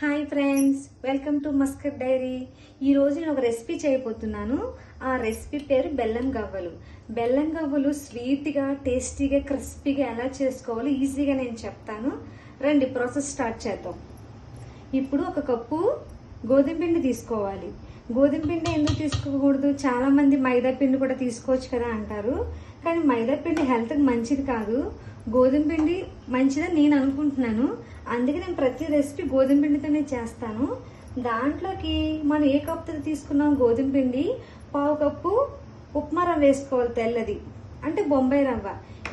Hi friends, welcome to Muscat diary. ఈరోజు నేను ఒక రెసిపీ చేయబోతున్నాను. ఆ రెసిపీ పేరు బెల్లం గవ్వలు. బెల్లం గవ్వలు స్వీట్గా, టేస్టీగా, క్రిస్పీగా ఎలా చేసుకోవాలో ఈజీగా నేను చెప్తాను. రండి ప్రాసెస్ స్టార్ట్ చేద్దాం. ఇప్పుడు ఒక కప్పు గోధుమ పిండి తీసుకోవాలి. గోధుమ పిండి ఎందుకు తీసుకోకూడదు? చాలా మంది మైదా పిండి కూడా తీసుకోవచ్చు కదా అంటారు. కానీ మైదా పిండి హెల్త్కి మంచిది కాదు. గోధుమ పిండి మంచిదని నేను అనుకుంటున్నాను. అందుకే నేను ప్రతి రెసిపీ గోధుమ పిండితోనే చేస్తాను. దాంట్లోకి మనం ఏ కప్తో తీసుకున్నాం గోధుమ పిండి, పావు కప్పు ఉప్మా రవ్వ వేసుకోవాలి, తెల్లది అంటే బొంబాయి రవ్వ.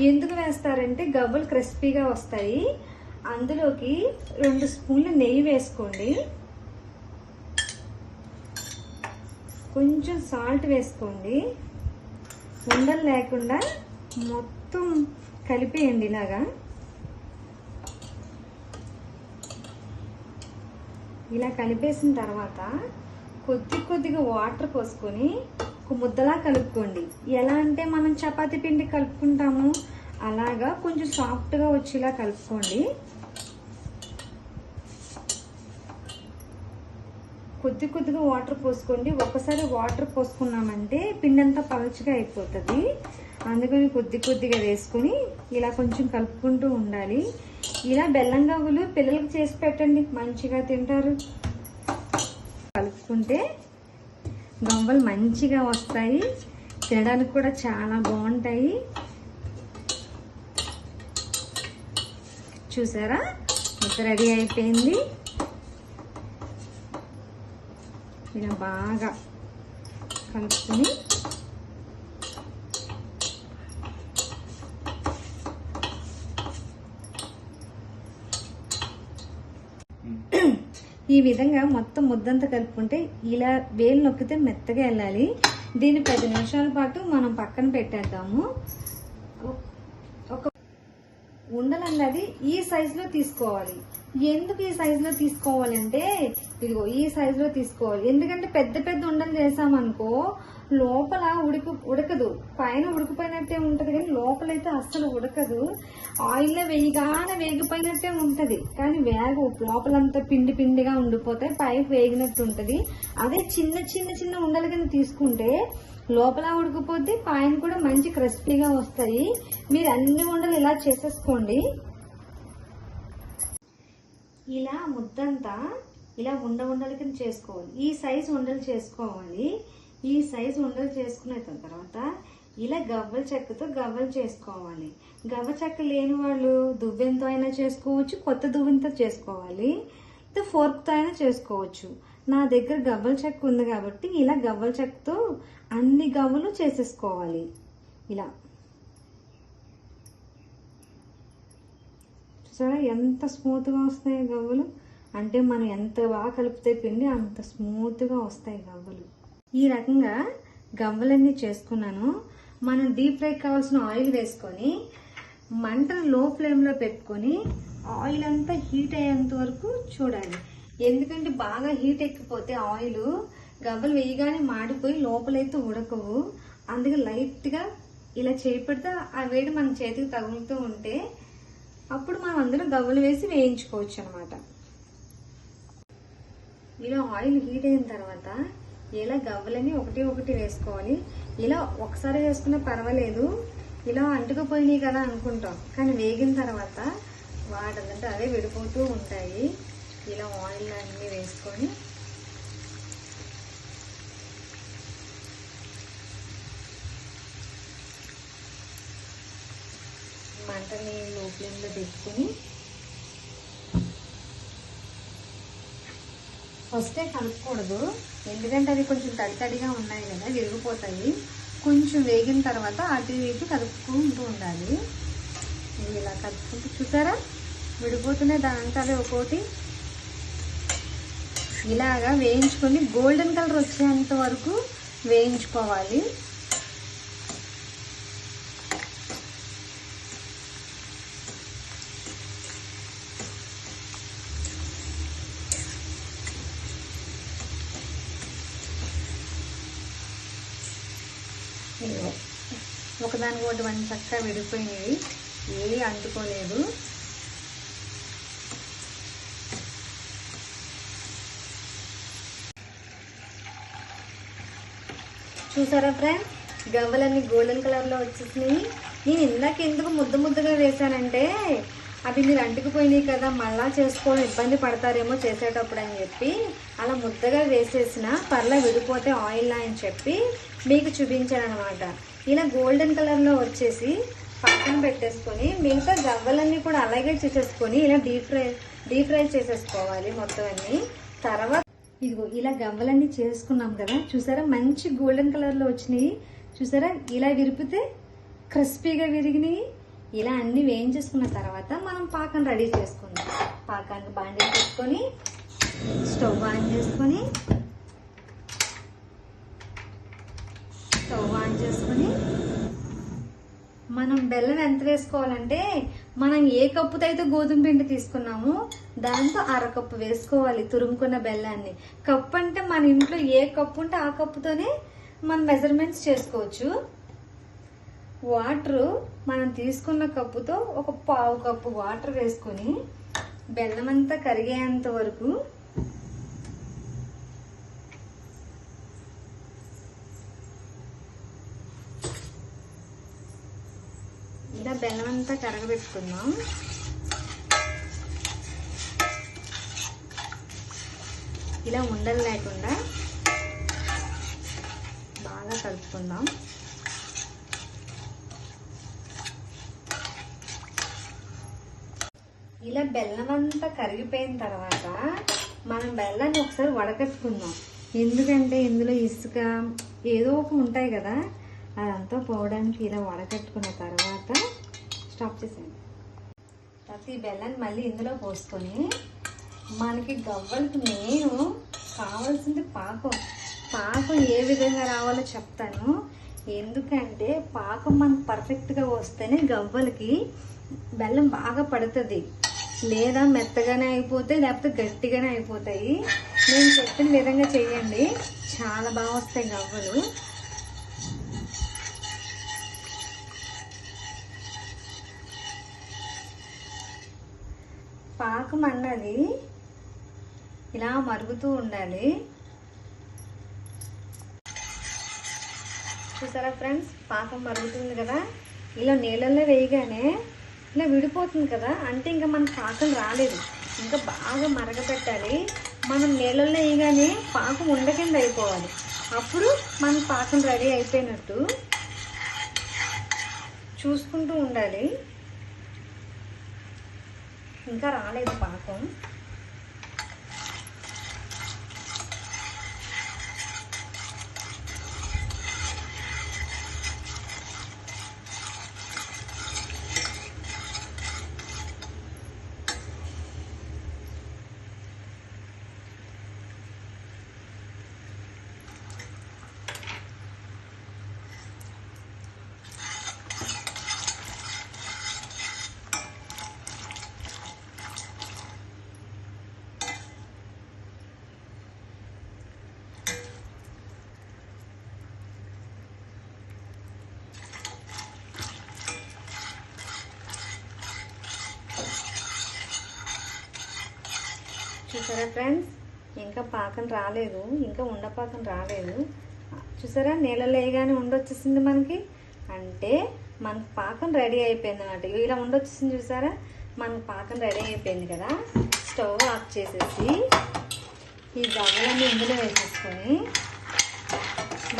ఎందుకు వేస్తారంటే గవ్వలు క్రిస్పీగా వస్తాయి. అందులోకి 2 స్పూన్ల నెయ్యి వేసుకోండి. కొంచెం సాల్ట్ వేసుకోండి. ఉండలు లేకుండా మొత్తం కలిపేయండి. ఇలాగా ఇలా కలిపేసిన తర్వాత కొద్దిగా వాటర్ పోసుకొని ఒక ముద్దలా కలుపుకోండి. ఎలా అంటే మనం చపాతీ పిండి కలుపుకుంటాము అలాగా కొంచెం సాఫ్ట్గా వచ్చేలా కలుపుకోండి. కొద్దిగా వాటర్ పోసుకోండి. ఒకసారి వాటర్ పోసుకున్నామంటే పిండి అంతా పలుచగా అయిపోతుంది. అందుకని కొద్దిగా వేసుకుని ఇలా కొంచెం కలుపుకుంటూ ఉండాలి. ఇలా బెల్లం గవ్వలు పిల్లలకు చేసి పెట్టండి, మంచిగా తింటారు. కలుపుకుంటే గవ్వలు మంచిగా వస్తాయి, తినడానికి కూడా చాలా బాగుంటాయి. చూసారా, ముద్ద రెడీ అయిపోయింది. ఇలా బాగా కలుపుకొని ఈ విధంగా మొత్తం ముద్దంతా కలుపుకుంటే ఇలా వేలు నొక్కితే మెత్తగా వెళ్ళాలి. దీన్ని 10 నిమిషాల పాటు మనం పక్కన పెట్టేద్దాము. ఒక ఉండలన్నది ఈ సైజులో తీసుకోవాలి. ఎందుకు ఈ సైజులో తీసుకోవాలంటే ఇదిగో ఈ సైజులో తీసుకోవాలి. ఎందుకంటే పెద్ద ఉండలు చేసామనుకో లోపల ఉడకదు. పైన ఉడికిపోయినట్టే ఉంటది కానీ లోపలైతే అస్సలు ఉడకదు. ఆయిల్లో వేగిపోయినట్టే ఉంటది కానీ లోపలంతా పిండిగా ఉండిపోతాయి, పైకి వేగినట్టు ఉంటది. అదే చిన్న ఉండలు కింద తీసుకుంటే లోపల ఉడికిపోద్ది, పైన కూడా మంచి క్రిస్పీగా వస్తాయి. మీరు అన్ని ఉండలు ఇలా చేసేసుకోండి. ఇలా ముద్దంతా ఇలా ఉండల కింద చేసుకోవాలి. ఈ సైజు ఉండలు చేసుకోవాలి. ఈ సైజు ఉండలు చేసుకున్న తర్వాత ఇలా గవ్వల చెక్కతో గవ్వలు చేసుకోవాలి. గవ్వ చెక్క లేని వాళ్ళు దువ్వెంతో అయినా చేసుకోవచ్చు, కొత్త దువ్వెంతో చేసుకోవాలి, ఫోర్క్తో అయినా చేసుకోవచ్చు. నా దగ్గర గవ్వల చెక్క ఉంది కాబట్టి ఇలా గవ్వల చెక్కతో అన్ని గవ్వలు చేసేసుకోవాలి. ఇలా చూసారా ఎంత స్మూత్గా వస్తాయి గవ్వలు. అంటే మనం ఎంత బాగా కలిపితే పిండి అంత స్మూత్గా వస్తాయి గవ్వలు. ఈ రకంగా గవ్వలన్నీ చేసుకున్నాను. మనం డీప్ ఫ్రై కావాల్సిన ఆయిల్ వేసుకొని మంటను లో ఫ్లేమ్లో పెట్టుకొని ఆయిల్ అంతా హీట్ అయ్యేంత వరకు చూడాలి. ఎందుకంటే బాగా హీట్ ఎక్కిపోతే ఆయిల్ గవ్వలు వేయగానే మాడిపోయి లోపలైతే ఉడకవు. అందుకే లైట్గా ఇలా చేపెడితే ఆ వేడి మన చేతికి తగులుతూ ఉంటే అప్పుడు మనం అందులో గవ్వలు వేసి వేయించుకోవచ్చు అనమాట. ఇలా ఆయిల్ హీట్ అయిన తర్వాత ఇలా గవ్వలని ఒకటి వేసుకోవాలి. ఇలా ఒకసారి వేసుకున్నా పర్వాలేదు, ఇలా అంటుకుపోయినాయి కదా అనుకుంటాం కానీ వేగిన తర్వాత వాటంటే అవే విడిపోతూ ఉంటాయి. ఇలా ఆయిల్ అన్నీ వేసుకొని మంటని లో ఫ్లేమ్లో పెట్టుకుని ఫస్టే కలుపుకూడదు. ఎందుకంటే అవి కొంచెం తడిగా ఉన్నాయి కదా, విరిగిపోతాయి. కొంచెం వేగిన తర్వాత అటు ఇటు కలుపుకుంటూ ఉండాలి. ఇలా కలుపుకుంటూ చూసారా విడిపోతున్నాయి దాంట్లో అవి ఒక్కోటి. ఇలాగా వేయించుకొని గోల్డెన్ కలర్ వచ్చేంత వరకు వేయించుకోవాలి. ఒకదానికొకటి చక్కగా విడిపోయినవి, ఏవి అంటుకోలేదు. చూసారా ఫ్రెండ్స్, గవ్వలన్నీ గోల్డెన్ కలర్లో వచ్చేసినాయి. నేను ఇందాక ఎందుకు ముద్దగా వేసానంటే అవి మీరు అంటుకుపోయినాయి కదా, మళ్ళా చేసుకోవడం ఇబ్బంది పడతారేమో చేసేటప్పుడు అని చెప్పి అలా ముద్దగా వేసేసిన పర్లా విడిపోతే ఆయిల్లా అని చెప్పి మీకు చూపించాను అనమాట. ఇలా గోల్డెన్ కలర్లో వచ్చేసి పక్కన పెట్టేసుకొని మిగతా గవ్వలన్నీ కూడా అలాగే చేసేసుకొని ఇలా డీప్ ఫ్రై చేసేసుకోవాలి మొత్తం అన్ని. తర్వాత ఇదిగో ఇలా గవ్వలన్నీ చేసుకున్నాం కదా, చూసారా మంచి గోల్డెన్ కలర్లో వచ్చినాయి. చూసారా ఇలా విరిపితే క్రిస్పీగా విరిగినాయి. ఇలా అన్ని వేయించేసుకున్న తర్వాత మనం పాకం రెడీ చేసుకుందాం. పాకానికి బాండీ తీసుకొని స్టవ్ ఆన్ చేసుకొని మనం బెల్లం ఎంత వేసుకోవాలంటే మనం ఏ కప్పుతో అయితే గోధుమ పిండి తీసుకున్నామో దాంతో అరకప్పు వేసుకోవాలి తురుముకున్న బెల్లాన్ని. కప్పు అంటే మన ఇంట్లో ఏ కప్పు ఉంటే ఆ కప్పుతోనే మనం మెజర్మెంట్స్ చేసుకోవచ్చు. వాటరు మనం తీసుకున్న కప్పుతో ఒక పావు కప్పు వాటర్ వేసుకొని బెల్లం అంతా కరిగేంత వరకు ఇలా బెల్లం అంతా కరగబెట్టుకుందాం. ఇలా ఉండలు లేకుండా బాగా కలుపుకుందాం. ఇలా బెల్లం అంతా కరిగిపోయిన తర్వాత మనం బెల్లాన్ని ఒకసారి వడకట్టుకుందాం. ఎందుకంటే ఇందులో ఇసుక ఏదో ఒక ఉంటాయి కదా, అదంతా పోవడానికి ఇలా వడకట్టుకున్న తర్వాత స్టాప్ చేసేయండి. తర్వాత ఈ బెల్లాన్ని మళ్ళీ ఇందులో పోసుకొని మనకి గవ్వలకి నేను కావాల్సింది పాకం ఏ విధంగా రావాలో చెప్తాను. ఎందుకంటే పాకం మనకు పర్ఫెక్ట్గా వస్తేనే గవ్వలకి బెల్లం బాగా పడుతుంది. లేదా మెత్తగానే అయిపోతాయి, లేకపోతే గట్టిగానే అయిపోతాయి. నేను చెప్పిన విధంగా చెయ్యండి, చాలా బాగా వస్తాయి గవ్వలు. పాకం అన్నది ఇలా మరుగుతూ ఉండాలి. చూసారా ఫ్రెండ్స్, పాకం మరుగుతుంది కదా, ఇలా నీళ్ళల్లో వేయగానే ఇలా విడిపోతుంది కదా, అంటే ఇంకా మన పాకం రాలేదు, ఇంకా బాగా మరగపెట్టాలి. మనం నీళ్ళల్లో వేయగానే పాకం ఉండకింద అయిపోవాలి, అప్పుడు మన పాకం రెడీ అయిపోయినట్టు. చూసుకుంటూ ఉండాలి. ఇంకా రాలేదు పాకం. చూసారా ఫ్రెండ్స్, ఇంకా పాకం రాలేదు, ఇంకా ఉండపాకం రాలేదు. చూసారా నీళ్ళలో వేయగానే ఉండొచ్చేసింది మనకి, అంటే మనకు పాకం రెడీ అయిపోయింది అన్నమాట. ఇలా ఉండొచ్చేసింది చూసారా, మనకు పాకం రెడీ అయిపోయింది కదా. స్టవ్ ఆఫ్ చేసేసి ఈ గవ్వలన్నీ ఇందులో వేసేసుకొని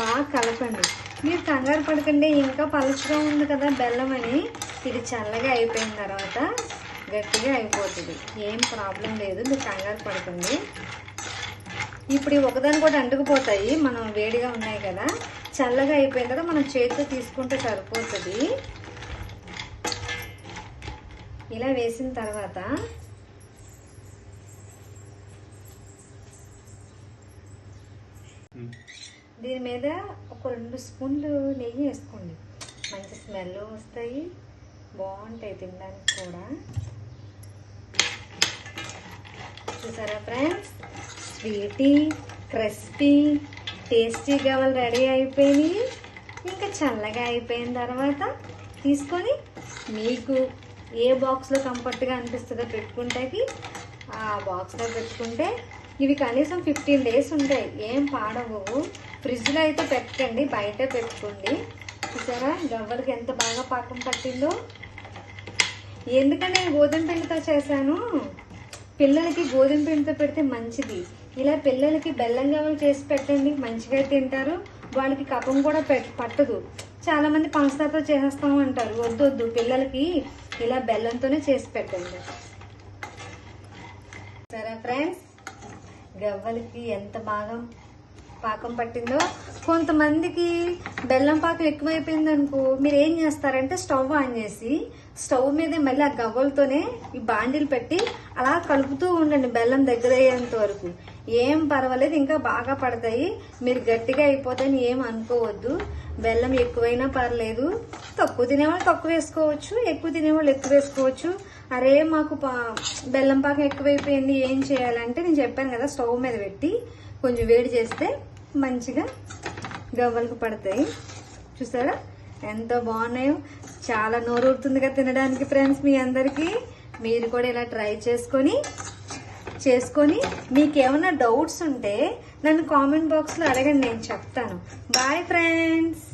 బాగా కలపండి. మీరు కంగారు పడకండి, ఇంకా పలుచగా ఉంది కదా బెల్లం అని. ఇది చల్లగా అయిపోయిన తర్వాత గట్టిగా అయిపోతుంది, ఏం ప్రాబ్లం లేదు, మీరు కంగారు పడకండి. ఇప్పుడు ఒకదాని కూడా అంటుకుపోతాయి, మనం వేడిగా ఉన్నాయి కదా. చల్లగా అయిపోయిన తర్వాత మనం చేతితో తీసుకుంటే సరిపోతుంది. ఇలా వేసిన తర్వాత దీని మీద ఒక 2 స్పూన్లు నెయ్యి వేసుకోండి, మంచి స్మెల్ వస్తాయి, బాగుంటాయి తినడానికి కూడా. చూసారా ఫ్రెండ్స్, స్వీటీ క్రిస్పీ టేస్టీ గవ్వలు రెడీ అయిపోయినాయి. ఇంకా చల్లగా అయిపోయిన తర్వాత తీసుకొని మీకు ఏ బాక్స్లో కంఫర్ట్గా అనిపిస్తుందో పెట్టుకుంటాకి ఆ బాక్స్లో పెట్టుకుంటే ఇవి కనీసం 15 days ఉంటాయి, ఏం పాడవు. ఫ్రిడ్జ్లో అయితే పెట్టండి, బయట పెట్టుకోండి. చూసారా గవ్వలకి ఎంత బాగా పాకం పట్టిందో. ఎందుకంటే నేను గోధుమ పిండితో చేశాను. పిల్లలకి గోధుమ పిండితో పెడితే మంచిది. ఇలా పిల్లలకి బెల్లం గవ్వలు చేసి పెట్టండి, మంచిగా తింటారు. వాళ్ళకి కఫం కూడా పట్టదు. చాలా మంది పంచదారతో చేసేస్తాము అంటారు. వద్దు, పిల్లలకి ఇలా బెల్లంతోనే చేసి పెట్టండి. సరే ఫ్రెండ్స్, గవ్వలకి ఎంత బాగా పాకం పట్టిందో. కొంతమందికి బెల్లం పాకం ఎక్కువైపోయింది అనుకో, మీరు ఏం చేస్తారంటే స్టవ్ ఆన్ చేసి స్టవ్ మీద మళ్ళీ ఆ గవ్వలతోనే ఈ బాండీలు పెట్టి అలా కలుపుతూ ఉండండి బెల్లం దగ్గర అయ్యేంత వరకు. ఏం పర్వాలేదు, ఇంకా బాగా పడతాయి. మీరు గట్టిగా అయిపోతాయని ఏం అనుకోవద్దు. బెల్లం ఎక్కువైనా పర్లేదు. తక్కువ తినేవాళ్ళు తక్కువ వేసుకోవచ్చు, ఎక్కువ తినేవాళ్ళు ఎక్కువ వేసుకోవచ్చు. అరే మాకు బెల్లం పాకం ఎక్కువైపోయింది ఏం చేయాలంటే నేను చెప్పాను కదా, స్టవ్ మీద పెట్టి కొంచెం వేడి చేస్తే మంచిగా గవ్వలకు పడతాయి. చూసారా ఎంత బాగున్నాయో. చాలా నోరూరుతుంది కదా తినడానికి ఫ్రెండ్స్. మీ అందరికీ మీరు కూడా ఇలా ట్రై చేసుకొని మీకు ఏమైనా డౌట్స్ ఉంటే నన్ను కామెంట్ బాక్స్లో అడగండి, నేను చెప్తాను. Bye friends.